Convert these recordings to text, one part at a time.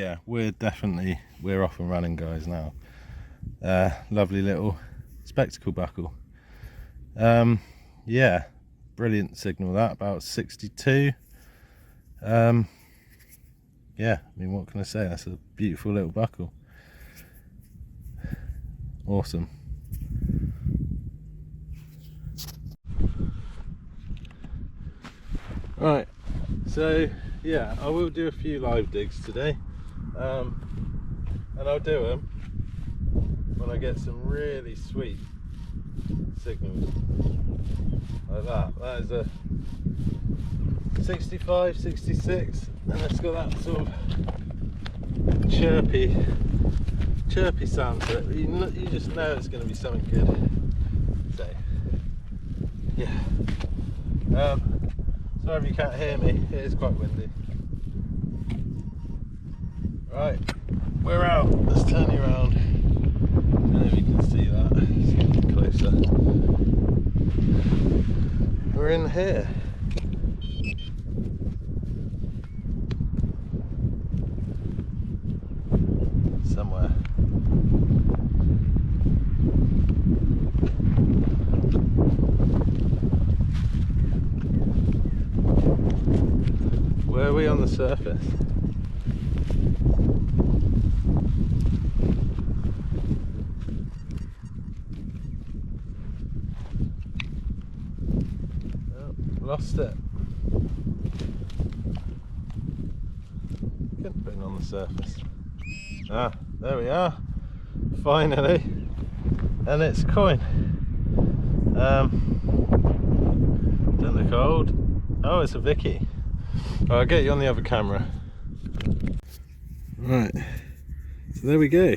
yeah, we're off and running, guys, now. Lovely little spectacle buckle. Yeah, brilliant signal, that, about 62. Yeah, I mean, what can I say? That's a beautiful little buckle. Awesome. Right, so yeah, I will do a few live digs today, and I'll do them when I get some really sweet signals like that. That is a 65, 66, and it's got that sort of chirpy sound to it. You just know it's going to be something good. So yeah, sorry if you can't hear me, it is quite windy. Right, we're out. Let's turn you around. I don't know if you can see that. Let's get closer. We're in here. Somewhere. Where are we on the surface? Lost it. Could have been on the surface. Ah, there we are. Finally. And it's a coin. Don't look old. Oh, it's a Vicky. Oh, I'll get you on the other camera. Right. So there we go.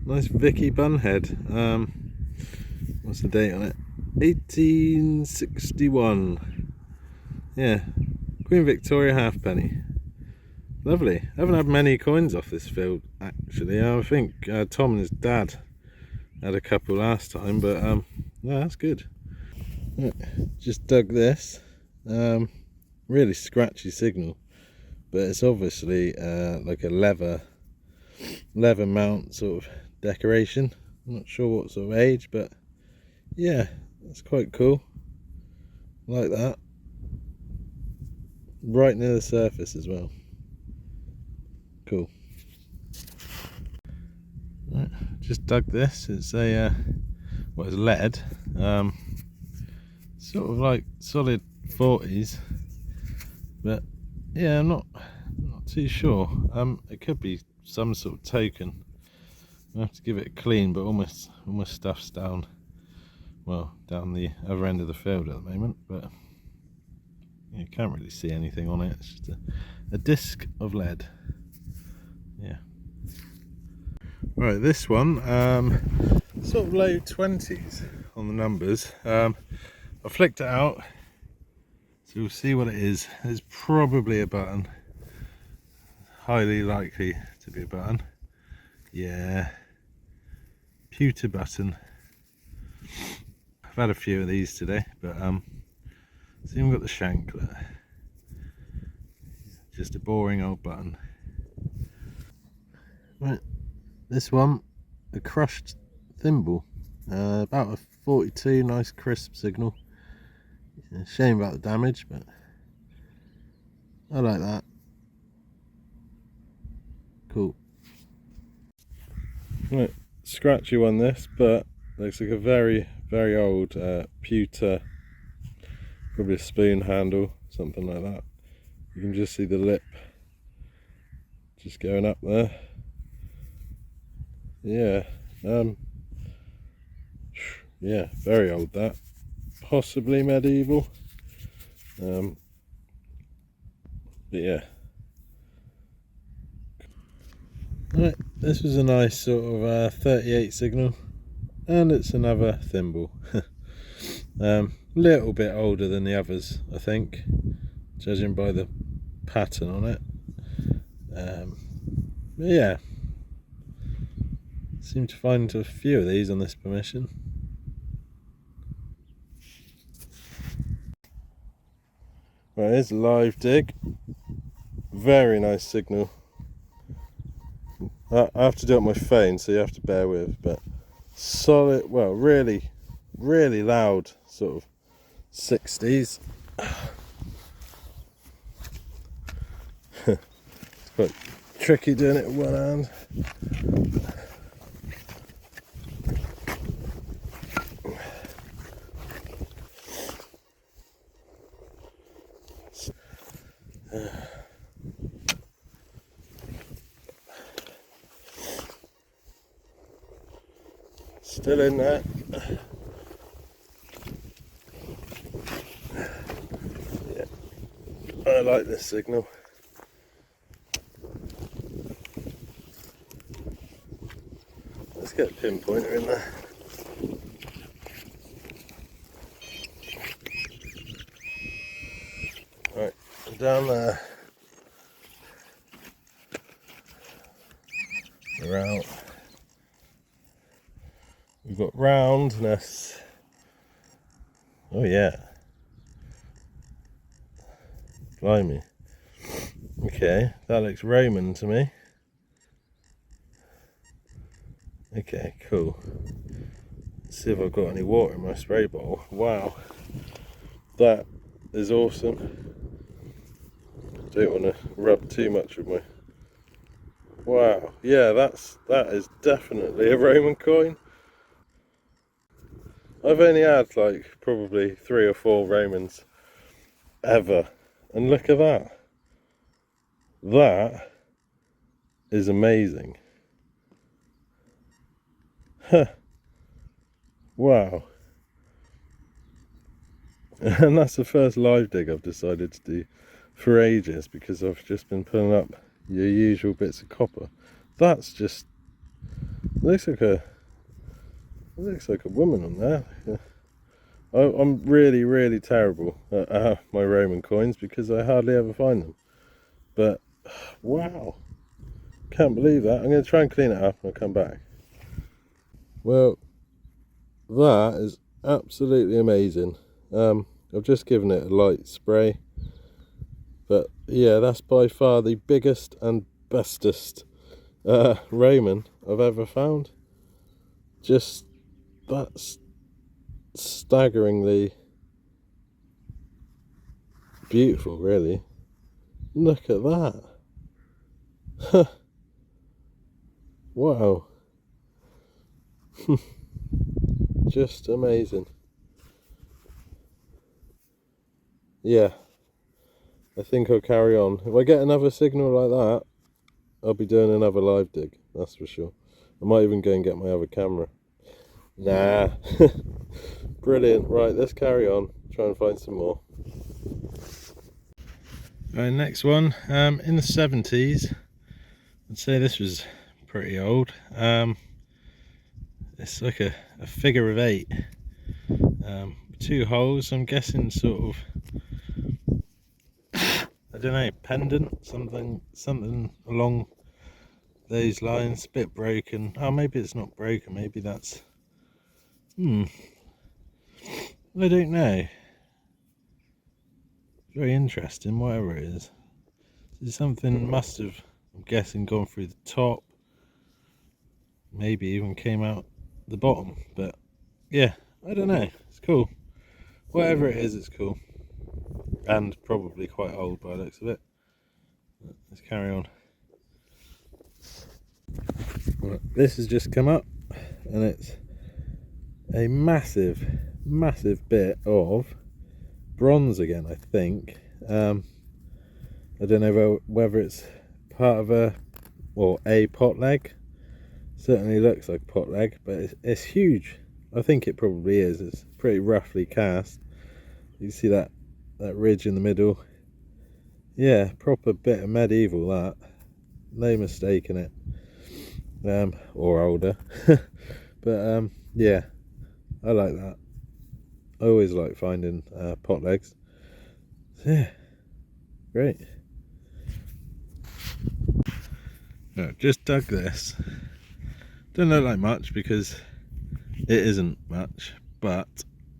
Nice Vicky bunhead. What's the date on it? 1861. Yeah, Queen Victoria halfpenny. Lovely. I haven't had many coins off this field actually. I think Tom and his dad had a couple last time, but no, that's good. Right, just dug this. Really scratchy signal, but it's obviously like a leather mount sort of decoration. I'm not sure what sort of age, but yeah, that's quite cool. Like that. Right near the surface as well. Cool. Right, just dug this. It's a it's lead. Sort of like solid 40s, but yeah, I'm not too sure. It could be some sort of token. I have to give it a clean, but almost stuff's down. Well, down the other end of the field at the moment, but you can't really see anything on it. It's just a disc of lead. Yeah. Right, this one, sort of low 20s on the numbers. I flicked it out, so we'll see what it is. It's probably a button. Highly likely to be a button. Yeah. Pewter button. I've had a few of these today, but see, we've got the shanklet. Just a boring old button. Right, this one, a crushed thimble. About a 42, nice crisp signal. Shame about the damage, but I like that. Cool. Right, scratchy one this, but looks like a very old pewter, probably a spoon handle, something like that. You can just see the lip just going up there. Yeah, yeah, very old, that. Possibly medieval. But yeah. Right, this was a nice sort of 38 signal, and it's another thimble. Little bit older than the others, I think, judging by the pattern on it. But yeah, seem to find a few of these on this permission. Right, here's a live dig. Very nice signal. I have to do it on my phone, so you have to bear with, but solid, well, really, really loud sort of 60s. It's quite tricky doing it with one hand. Still in there. Yeah, I like this signal. Let's get a pinpointer in there. Right, down there. Around. We've got roundness. Oh yeah. Blimey. Okay, that looks Roman to me. Okay, cool. Let's see if I've got any water in my spray bottle. Wow. That is awesome. Don't want to rub too much with my... Wow. Yeah, that is definitely a Roman coin. I've only had like probably 3 or 4 Romans ever, and look at that. That is amazing. Huh. Wow. And that's the first live dig I've decided to do for ages, because I've just been pulling up your usual bits of copper. That's just looks like a woman on there. I'm really terrible at my Roman coins because I hardly ever find them. But wow, can't believe that. I'm going to try and clean it up and I'll come back. Well, that is absolutely amazing. I've just given it a light spray, but yeah, that's by far the biggest and bestest Roman I've ever found. Just, that's staggeringly beautiful, really. Look at that. Wow. Just amazing. Yeah, I think I'll carry on. If I get another signal like that, I'll be doing another live dig, that's for sure. I might even go and get my other camera. Nah. Brilliant. Right, let's carry on. Try and find some more. Right, next one. In the 70s, I'd say this was pretty old. It's like a figure of 8. 2 holes, I'm guessing sort of, I don't know, pendant, something along those lines. A bit broken. Oh, maybe it's not broken, maybe that's, I don't know. Very interesting, whatever it is. So something must have, I'm guessing, gone through the top, maybe even came out the bottom, but yeah, I don't know. It's cool. Whatever it is, it's cool. And probably quite old by the looks of it. Let's carry on. Well, this has just come up, and it's a massive bit of bronze again, I think. I don't know whether it's part of a pot leg. Certainly looks like a pot leg, but it's huge. I think it probably is. It's pretty roughly cast. You see that ridge in the middle. Yeah, proper bit of medieval, that. No mistake in it. Or older. But yeah, I like that. I always like finding pot legs. So, yeah, great. Right, just dug this. Don't look like much because it isn't much, but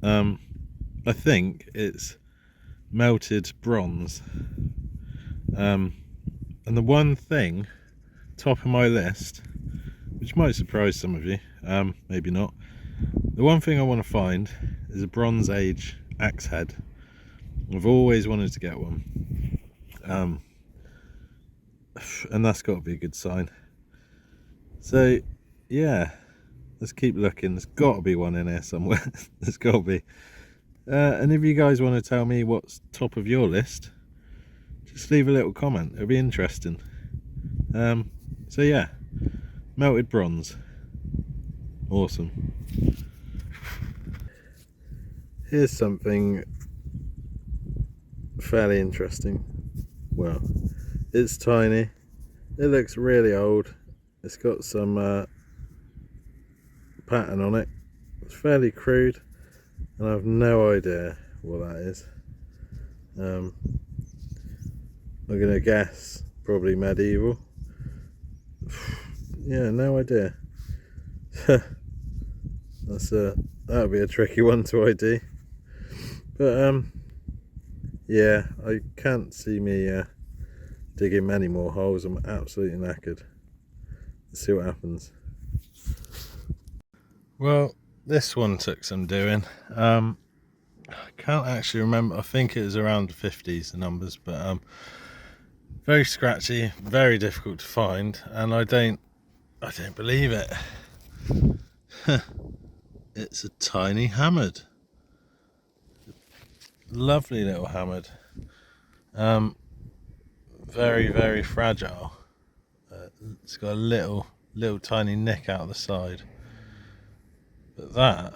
I think it's melted bronze. And the one thing top of my list, which might surprise some of you, maybe not. The one thing I want to find is a Bronze Age axe head. I've always wanted to get one, and that's got to be a good sign. So yeah, let's keep looking. There's got to be one in here somewhere. There's got to be. And if you guys want to tell me what's top of your list, just leave a little comment. It'll be interesting. So yeah, melted bronze, awesome. Here's something fairly interesting. Well, it's tiny, it looks really old, it's got some pattern on it, it's fairly crude, and I have no idea what that is. I'm gonna guess probably medieval. Yeah, no idea. That'll be a tricky one to ID. But yeah, I can't see me digging many more holes. I'm absolutely knackered. Let's see what happens. Well, this one took some doing. I can't actually remember. I think it was around the 50s, the numbers, but very scratchy, very difficult to find, and I don't believe it. It's a tiny hammered. Lovely little hammered. Very, very fragile. It's got a little tiny nick out the side. But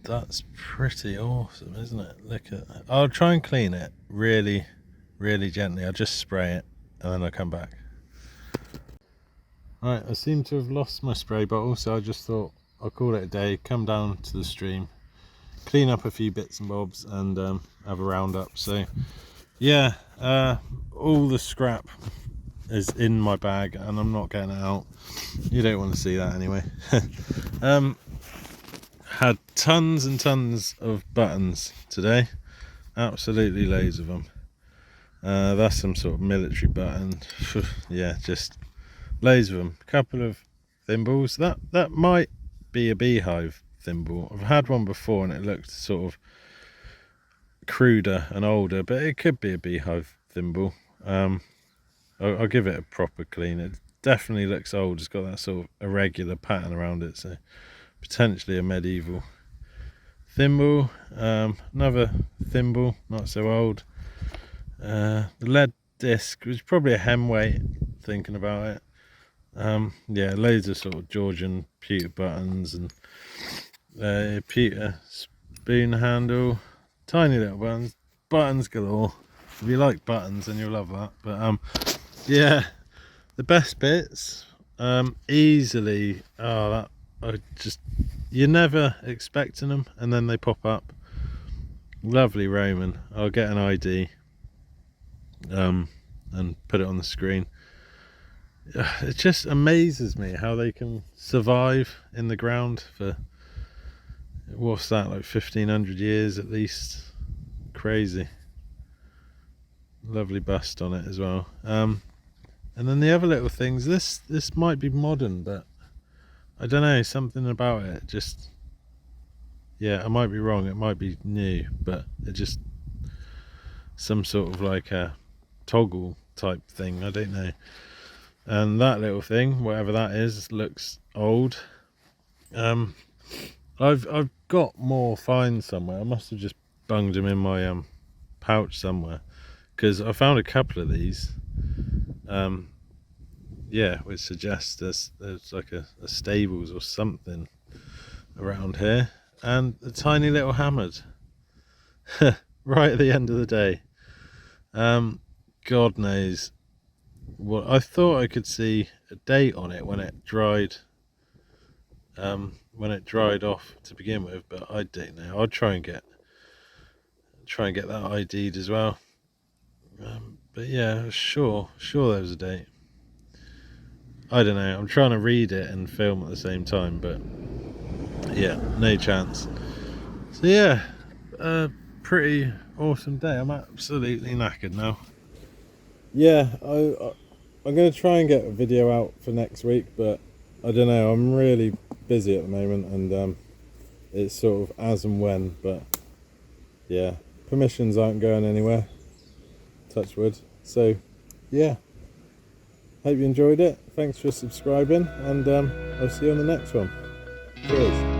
that's pretty awesome, isn't it? Look at that. I'll try and clean it really, really gently. I'll just spray it and then I'll come back. Right, I seem to have lost my spray bottle, so I just thought I'll call it a day, come down to the stream, clean up a few bits and bobs, and have a roundup. So yeah, all the scrap is in my bag and I'm not getting it out. You don't want to see that anyway. Had tons and tons of buttons today, absolutely loads of them. That's some sort of military button. Yeah, just loads of them. A couple of thimbles. That might be a beehive thimble. I've had one before and it looked sort of cruder and older, but it could be a beehive thimble. I'll give it a proper clean. It definitely looks old. It's got that sort of irregular pattern around it, so potentially a medieval thimble. Another thimble, not so old. The lead disc was probably a hem weight, thinking about it. Yeah, loads of sort of Georgian pewter buttons and pewter spoon handle, tiny little buttons galore. If you like buttons, then you'll love that. But yeah, the best bits, easily. You're never expecting them, and then they pop up. Lovely Roman. I'll get an ID, and put it on the screen. It just amazes me how they can survive in the ground for, what's that, like 1500 years at least. Crazy. Lovely bust on it as well. And then the other little things, this might be modern, but I don't know, something about it just, yeah, I might be wrong, it might be new, but it just, some sort of like a toggle type thing, I don't know. And that little thing, whatever that is, looks old. I've got more finds somewhere. I must have just bunged them in my pouch somewhere, because I found a couple of these. Yeah, which suggests there's like a stables or something around here, and a tiny little hammered right at the end of the day. God knows what. I thought I could see a date on it when it dried off to begin with, but I don't know. I'll try and get that ID'd as well. But yeah, sure there was a date. I don't know, I'm trying to read it and film at the same time, but yeah, no chance. So yeah, pretty awesome day. I'm absolutely knackered now. Yeah, I'm going to try and get a video out for next week, but I don't know, I'm really busy at the moment, and it's sort of as and when, but yeah, permissions aren't going anywhere, touch wood. So yeah, hope you enjoyed it. Thanks for subscribing, and I'll see you on the next one. Cheers.